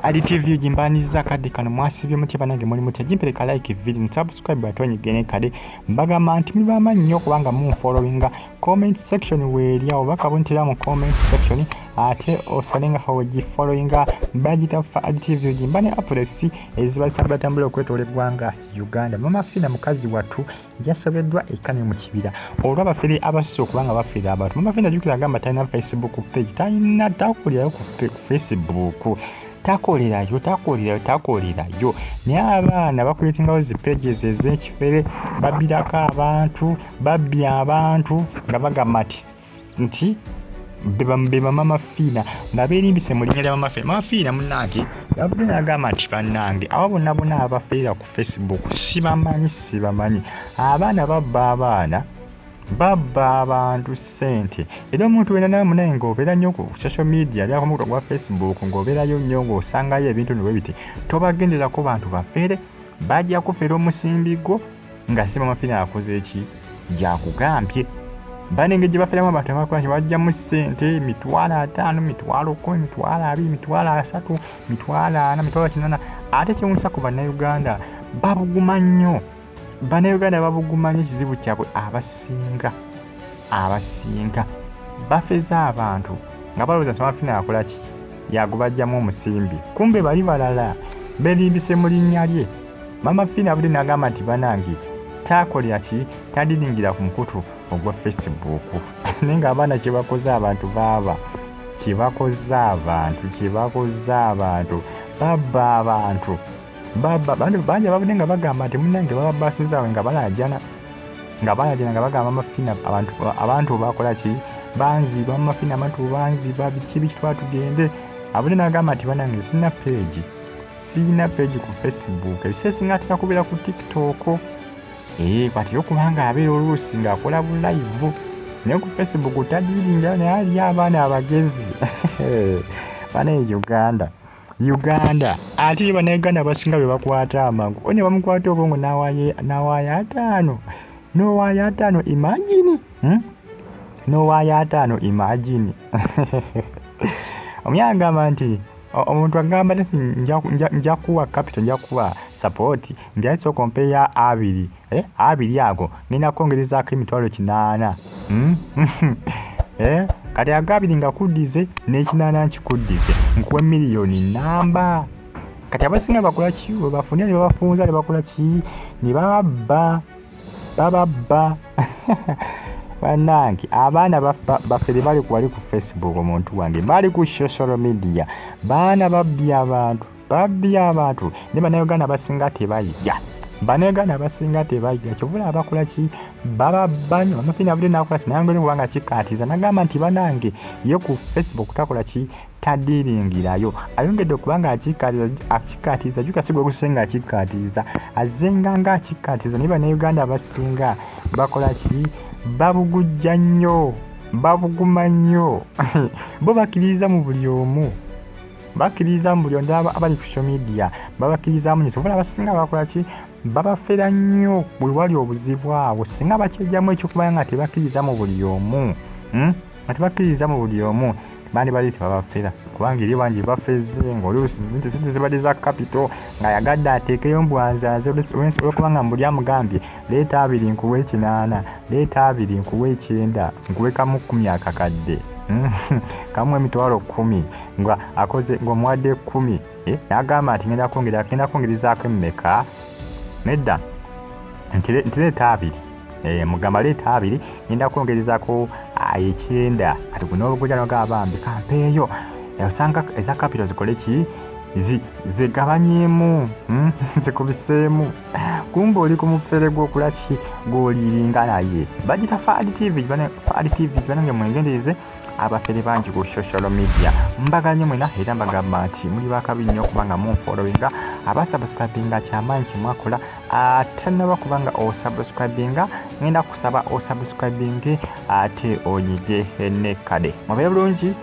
aditv jimbaniza kadi kano mwasibye mutya banange muli mutya jimpereka like video subscribe batonyi gene kade mbagamba nti mubama nnyo kubanga followinga comment section weerya oba kabuntira mu comment section ate osalenga hawoji followinga mbagita fa aditv jimbane updates ezibasamba tambula okwetole gwanga Uganda. Maama Fina mukazi watu yasobeddwa ekane mu kibira olwa Abafeere abasso kubanga bafeera abantu. Maama Fina jukira gamba talina Facebook page, talina takulirayo ku Facebook, takolerayo naye abaana bakuleetingawo zi pages ez'ekifere babirako abantu babbya abantu nga bagamba nti be Maama Fina nga beerimbise mu linnya lya Maama Fina. Maama Fina munnange yavudde n'agamba nti bannange abo bonna abafeera ku Facebook sibamanyi abaana babba abantu sente. Era omuntu wena nawe munaye ng'obeera nnyo ku social media lyako mukutu gwa Facebook ng'obeerayo nnyo ng'osangayo ebintu nibwe biti tobagenderako bantu bafeere bajja kufeera omusimbi gwo nga si Maama Fina akoze eki gyakugambye. Banenge gye bafeeramu abantu abakola nti bajjamu ssente $5,000, $10,000, $20,000, $3,000, $4,000, ate kyewuunyisa ku bannayuganda babuguma nnyo. Bannayuganda babuguma nnyo ekizibu kyabwe abasinga bafeza abantu nga balowooza nti Maama Fina akola ki yagubajjamu omusimbi, kumbe bali balala beerimbise mu linnya lye. Maama Fina abudde n'agamba nti banange takolera ki tadiringira ku mukutu ogwa Facebook naye ng'abaana kyebakoze abantu babba abantu bangi ababudde nga bagamba nti munnange baba basizaawe nga balajana nga bagamba Maama Fina abantu bakola ki banziba Maama Fina abantu banziba biki twatugende. Abudde n'agamba nti banange sina page ku Facebook, ebiseesinga atera kubeera ku TikTok kwatira okubanga abeera oluusi ng'akola bu live naye ku Facebook tadiringa naye aliyo abaana abagezi banaye Uganda ate bannayuganda abasinga bye bakwata amangu one bamukwata obwongo n'awaayo 5 n'owaayo 5 imagine omuyala agamba nti omuntu agamba nti nja kuwa capital nja kuwa support nti ayinza okompeya 2 ago ngenda kwongerezaako $8,000 kati aga 2 nga kuddize n'ekinaana nkikuddize nkuwe miliyoni namba. Kati abasinga bakola ki webafunira ne babafunza ne bakola ki ne babba bannange abaana baffe bali wali ku Facebook omuntu wange bali ku social media baana babbya abantu ne bannayuganda abasinga tebayigya kyovula abakola ki bababba nnyo. Maama Fina abudde n'akola ki nange kubanga kikkaatiza n'agamba nti banange ye ku Facebook takola ki tadiringirayo ayongedde okubanga akikkaatiza jukasigwe gusenga akikkaatiza azenga nga akikkaatiza naye bannayuganda abasinga bakola ki babugujja nnyo babuguma nnyo bo bakkiriza mu buli omu abali ku social media babakkirizamu nnyo. Tobula abasinga bakola ki babafeera nnyo bwe wali obuzibu awo singa bakyejjamu ekyokubanga nga tebakkiriza mu buli omu bandi bali tebabafeera kubanga eri bangi bafeze ng'oluusi sente zibadde za capital nga yagadde ateekeyo mbwanzaze olwokubanga mbuli amugambye leeta 2 nkuwe 8, leeta 2 nkuwe 9 nkuwe kamu 10 akakadde kamu $10,000 nga akoze ng'omuwadde 10 n'agamba nti ngenda kwongerezaako emmeka nedda nti leeta 2 mugamba leeta 2 ngenda kwongerezaako 9. Kati guno obugujja noga Bambi kampeeyo osanga eza capital zikole ki zigabanyemu zikubiseemu kumbe oli ku mufere gw'okula ki gw'oliringa naye. Bagita fa aditv banange mwegendereze Abafeere bangi ku social media mbaganye mwena era mbagamba nti muli bakabi nnyo kubanga munfollowinga abasubscribinga kyamaanyi kimwakola ate naba kubanga osubscribinga ngenda kusaba osubscribinge ate onyige ne kade mubeere bulungi.